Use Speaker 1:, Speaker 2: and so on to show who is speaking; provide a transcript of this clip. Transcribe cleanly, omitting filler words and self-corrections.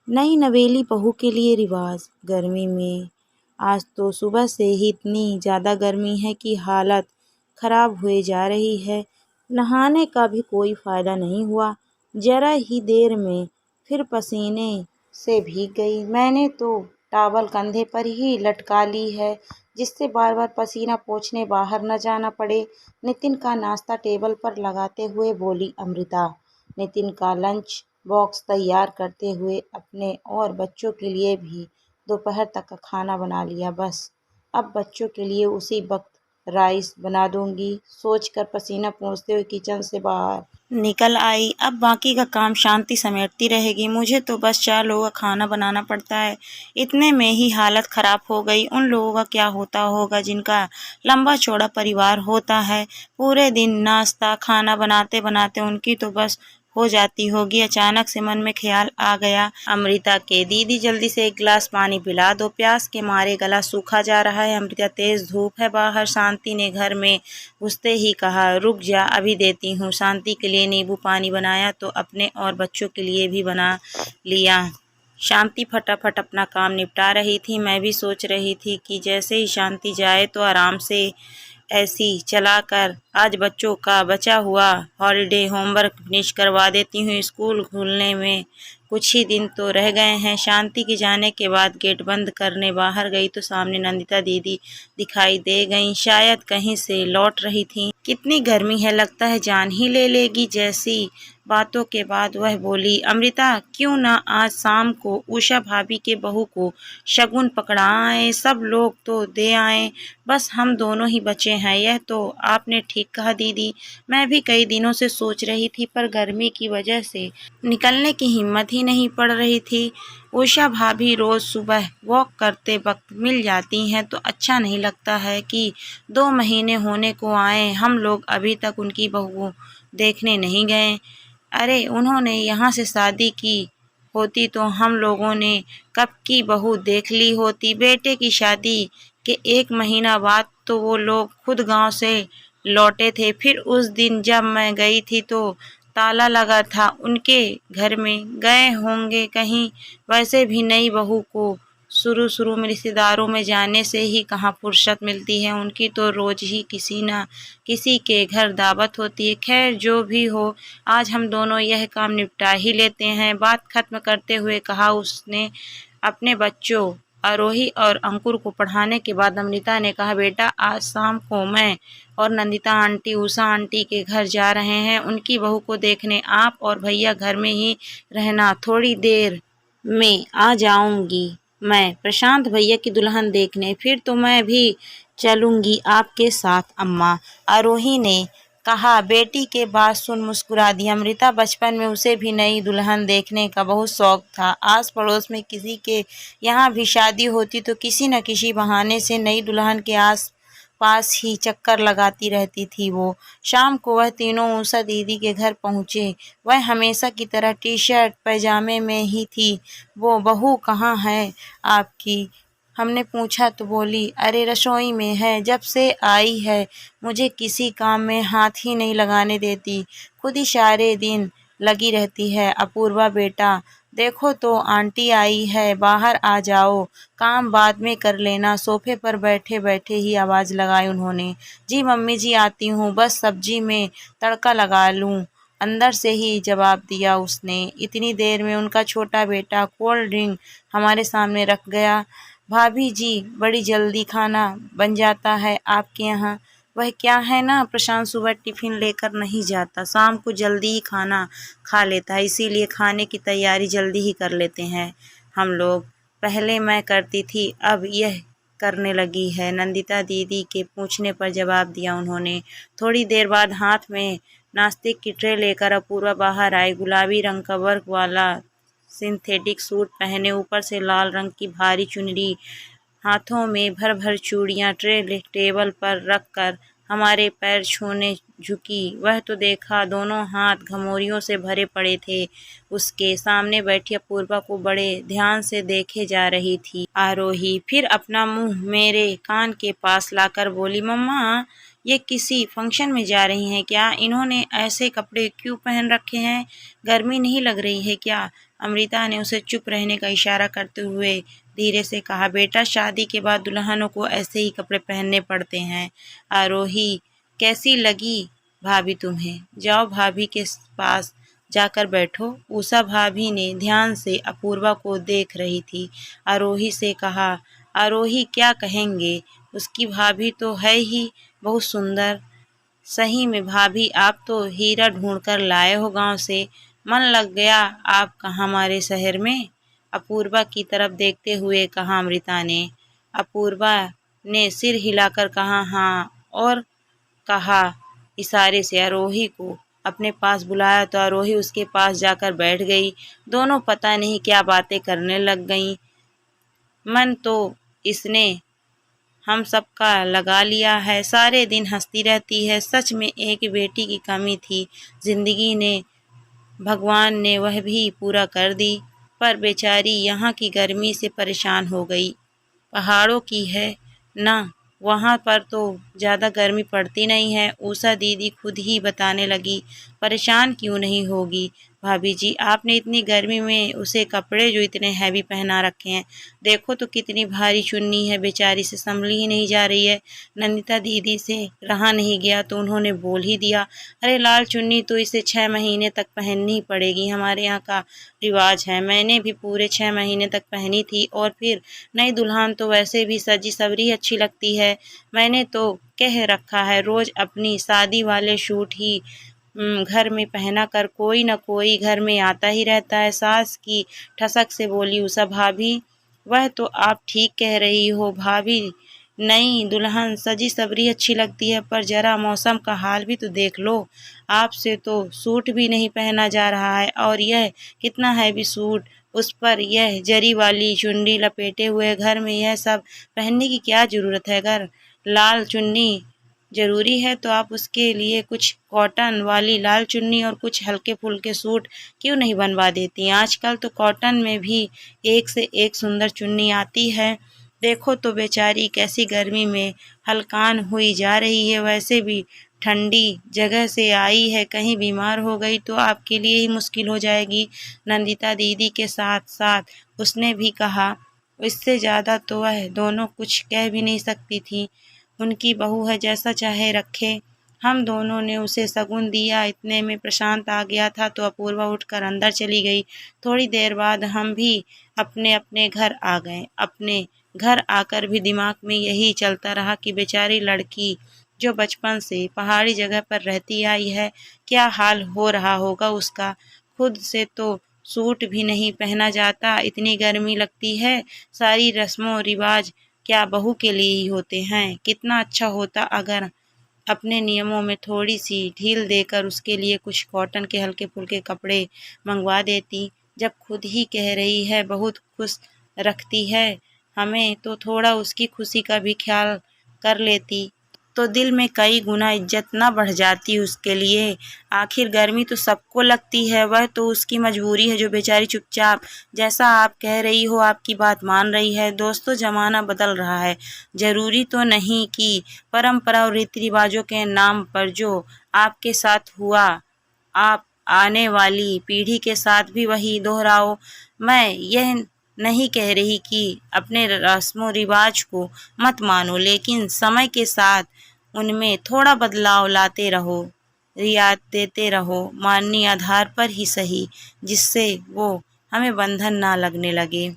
Speaker 1: नई नवेली बहू के लिए रिवाज गर्मी में। आज तो सुबह से ही इतनी ज़्यादा गर्मी है कि हालत खराब हुए जा रही है। नहाने का भी कोई फ़ायदा नहीं हुआ। ज़रा ही देर में फिर पसीने से भीग गई। मैंने तो टॉवल कंधे पर ही लटका ली है जिससे बार बार पसीना पोंछने बाहर न जाना पड़े। नितिन का नाश्ता टेबल पर लगाते हुए बोली अमृता। नितिन का लंच बॉक्स तैयार करते हुए अपने और बच्चों के लिए भी दोपहर तक का खाना बना लिया। बस अब बच्चों के लिए उसी वक्त राइस बना दूंगी सोचकर पसीना पोंछते हुए किचन से बाहर निकल आई। अब बाकी का काम शांति समेटती रहेगी। मुझे तो बस 4 लोगों का खाना बनाना पड़ता है। इतने में ही हालत खराब हो गई। उन लोगों का क्या होता होगा जिनका लंबा चौड़ा परिवार होता है। पूरे दिन नाश्ता खाना बनाते बनाते उनकी तो बस हो जाती होगी। अचानक से मन में ख्याल आ गया अमृता के, दीदी जल्दी से एक गिलास पानी पिला दो, प्यास के मारे गला सूखा जा रहा है। अमृता, तेज धूप है बाहर। शांति ने घर में घुसते ही कहा। रुक जा, अभी देती हूँ। शांति के लिए नींबू पानी बनाया तो अपने और बच्चों के लिए भी बना लिया। शांति फटाफट अपना काम निपटा रही थी। मैं भी सोच रही थी कि जैसे ही शांति जाए तो आराम से ऐसी चलाकर आज बच्चों का बचा हुआ हॉलीडे होमवर्क फिनिश करवा देती हूँ। स्कूल खुलने में कुछ ही दिन तो रह गए हैं। शांति के जाने के बाद गेट बंद करने बाहर गई तो सामने नंदिता दीदी दिखाई दे गईं। शायद कहीं से लौट रही थी। कितनी गर्मी है, लगता है जान ही ले लेगी। जैसी बातों के बाद वह बोली, अमृता क्यों ना आज शाम को उषा भाभी के बहू को शगुन पकड़ाएं, सब लोग तो दे आए, बस हम दोनों ही बचे हैं। यह तो आपने ठीक कहा दीदी, मैं भी कई दिनों से सोच रही थी पर गर्मी की वजह से निकलने की हिम्मत ही नहीं पड़ रही थी। उषा भाभी रोज सुबह वॉक करते वक्त मिल जाती हैं तो अच्छा नहीं लगता है कि 2 महीने होने को आए हम लोग अभी तक उनकी बहू देखने नहीं गए। अरे उन्होंने यहाँ से शादी की होती तो हम लोगों ने कब की बहू देख ली होती। बेटे की शादी के 1 महीना बाद तो वो लोग खुद गांव से लौटे थे। फिर उस दिन जब मैं गई थी तो ताला लगा था उनके घर में। गए होंगे कहीं। वैसे भी नई बहू को शुरू में रिश्तेदारों में जाने से ही कहाँ फुर्सत मिलती है। उनकी तो रोज ही किसी न किसी के घर दावत होती है। खैर जो भी हो, आज हम दोनों यह काम निपटा ही लेते हैं। बात खत्म करते हुए कहा उसने। अपने बच्चों आरोही और अंकुर को पढ़ाने के बाद अमृता ने कहा, बेटा आज शाम को मैं और नंदिता आंटी उषा आंटी के घर जा रहे हैं उनकी बहू को देखने। आप और भैया घर में ही रहना, थोड़ी देर में आ जाऊंगी मैं प्रशांत भैया की दुल्हन देखने। फिर तो मैं भी चलूंगी आपके साथ अम्मा, आरोही ने कहा। बेटी के बात सुन मुस्कुरा दी अमृता। बचपन में उसे भी नई दुल्हन देखने का बहुत शौक था। आस पड़ोस में किसी के यहाँ भी शादी होती तो किसी न किसी बहाने से नई दुल्हन के आस पास ही चक्कर लगाती रहती थी वो। शाम को वह तीनों उषा दीदी के घर पहुँचे। वह हमेशा की तरह टी शर्ट पैजामे में ही थी। वो बहू कहाँ है आपकी, हमने पूछा तो बोली, अरे रसोई में है, जब से आई है मुझे किसी काम में हाथ ही नहीं लगाने देती, खुद ही सारे दिन लगी रहती है। अपूर्वा बेटा देखो तो आंटी आई है, बाहर आ जाओ, काम बाद में कर लेना। सोफे पर बैठे बैठे ही आवाज़ लगाई उन्होंने। जी मम्मी जी आती हूँ, बस सब्जी में तड़का लगा लूँ, अंदर से ही जवाब दिया उसने। इतनी देर में उनका छोटा बेटा कोल्ड ड्रिंक हमारे सामने रख गया। भाभी जी बड़ी जल्दी खाना बन जाता है आपके यहाँ। वह क्या है ना, प्रशांत सुबह टिफिन लेकर नहीं जाता, शाम को जल्दी ही खाना खा लेता है, इसीलिए खाने की तैयारी जल्दी ही कर लेते हैं हम लोग। पहले मैं करती थी, अब यह करने लगी है, नंदिता दीदी के पूछने पर जवाब दिया उन्होंने। थोड़ी देर बाद हाथ में नाश्ते की ट्रे लेकर अपूर्वा बाहर आई। गुलाबी रंग का वर्क वाला सिंथेटिक सूट पहने, ऊपर से लाल रंग की भारी चुनरी, हाथों में भर भर चूड़ियाँ, ट्रे टेबल पर रखकर हमारे पैर छूने झुकी। वह तो देखा, दोनों हाथ घमौरियों से भरे पड़े थे। उसके सामने बैठी अपूर्वा को बड़े ध्यान से देखे जा रही थी आरोही। फिर अपना मुंह मेरे कान के पास लाकर बोली, मम्मा ये किसी फंक्शन में जा रही हैं क्या? इन्होंने ऐसे कपड़े क्यों पहन रखे हैं? गर्मी नहीं लग रही है क्या? अमृता ने उसे चुप रहने का इशारा करते हुए धीरे से कहा, बेटा शादी के बाद दुल्हनों को ऐसे ही कपड़े पहनने पड़ते हैं। आरोही, कैसी लगी भाभी तुम्हें? जाओ भाभी के पास जाकर बैठो। उषा भाभी ने ध्यान से अपूर्वा को देख रही थी। आरोही से कहा, आरोही क्या कहेंगे? उसकी भाभी तो है ही बहुत सुंदर। सही में भाभी, आप तो हीरा ढूंढ कर लाए हो गांव से। मन लग गया आपका हमारे शहर में? अपूर्वा की तरफ देखते हुए कहा अमृता ने। अपूर्वा ने सिर हिलाकर कहा हाँ, और कहा इशारे से आरोही को अपने पास बुलाया तो आरोही उसके पास जाकर बैठ गई। दोनों पता नहीं क्या बातें करने लग गईं। मन तो इसने हम सबका लगा लिया है, सारे दिन हंसती रहती है। सच में एक बेटी की कमी थी, जिंदगी ने भगवान ने वह भी पूरा कर दी, पर बेचारी यहाँ की गर्मी से परेशान हो गई। पहाड़ों की है ना, वहाँ पर तो ज़्यादा गर्मी पड़ती नहीं है। उषा दीदी खुद ही बताने लगी। परेशान क्यों नहीं होगी भाभी जी, आपने इतनी गर्मी में उसे कपड़े जो इतने हैवी पहना रखे हैं। देखो तो कितनी भारी चुन्नी है, बेचारी से संभली ही नहीं जा रही है। नंदिता दीदी से रहा नहीं गया तो उन्होंने बोल ही दिया, अरे लाल चुन्नी तो इसे 6 महीने तक पहननी ही पड़ेगी, हमारे यहाँ का रिवाज है। मैंने भी पूरे 6 महीने तक पहनी थी, और फिर नई दुल्हन तो वैसे भी सजी सवरी अच्छी लगती है। मैंने तो कह रखा है रोज अपनी शादी वाले सूट ही घर में पहना कर कोई न कोई घर में आता ही रहता है। सास की ठसक से बोली उषा, भाभी वह तो आप ठीक कह रही हो भाभी, नई दुल्हन सजी सवरी अच्छी लगती है, पर जरा मौसम का हाल भी तो देख लो। आपसे तो सूट भी नहीं पहना जा रहा है, और यह कितना हैवी सूट, उस पर यह जरी वाली चुन्नी लपेटे हुए, घर में यह सब पहनने की क्या जरूरत है? अगर लाल चुन्नी जरूरी है तो आप उसके लिए कुछ कॉटन वाली लाल चुन्नी और कुछ हल्के फुल्के सूट क्यों नहीं बनवा देती? आजकल तो कॉटन में भी एक से एक सुंदर चुन्नी आती है। देखो तो बेचारी कैसी गर्मी में हलकान हुई जा रही है। वैसे भी ठंडी जगह से आई है, कहीं बीमार हो गई तो आपके लिए ही मुश्किल हो जाएगी। नंदिता दीदी के साथ साथ उसने भी कहा। इससे ज़्यादा तो वह दोनों कुछ कह भी नहीं सकती थी। उनकी बहू है, जैसा चाहे रखे। हम दोनों ने उसे शगुन दिया। इतने में प्रशांत आ गया था तो अपूर्वा उठकर अंदर चली गई। थोड़ी देर बाद हम भी अपने अपने घर आ गए। अपने घर आकर भी दिमाग में यही चलता रहा कि बेचारी लड़की जो बचपन से पहाड़ी जगह पर रहती आई है, क्या हाल हो रहा होगा उसका। खुद से तो सूट भी नहीं पहना जाता, इतनी गर्मी लगती है। सारी रस्मों रिवाज क्या बहू के लिए ही होते हैं? कितना अच्छा होता अगर अपने नियमों में थोड़ी सी ढील देकर उसके लिए कुछ कॉटन के हल्के फुल्के कपड़े मंगवा देती। जब खुद ही कह रही है बहुत खुश रखती है हमें, तो थोड़ा उसकी खुशी का भी ख्याल कर लेती तो दिल में कई गुना इज्जत न बढ़ जाती उसके लिए। आखिर गर्मी तो सबको लगती है, वह तो उसकी मजबूरी है जो बेचारी चुपचाप, जैसा आप कह रही हो, आपकी बात मान रही है। दोस्तों, जमाना बदल रहा है। जरूरी तो नहीं कि परंपरा और रीति रिवाजों के नाम पर जो आपके साथ हुआ, आप आने वाली पीढ़ी के साथ भी वही दोहराओ। मैं यह नहीं कह रही कि अपने रस्मों रिवाज को मत मानो, लेकिन समय के साथ उनमें थोड़ा बदलाव लाते रहो, रियायत देते रहो, माननीय आधार पर ही सही, जिससे वो हमें बंधन ना लगने लगे।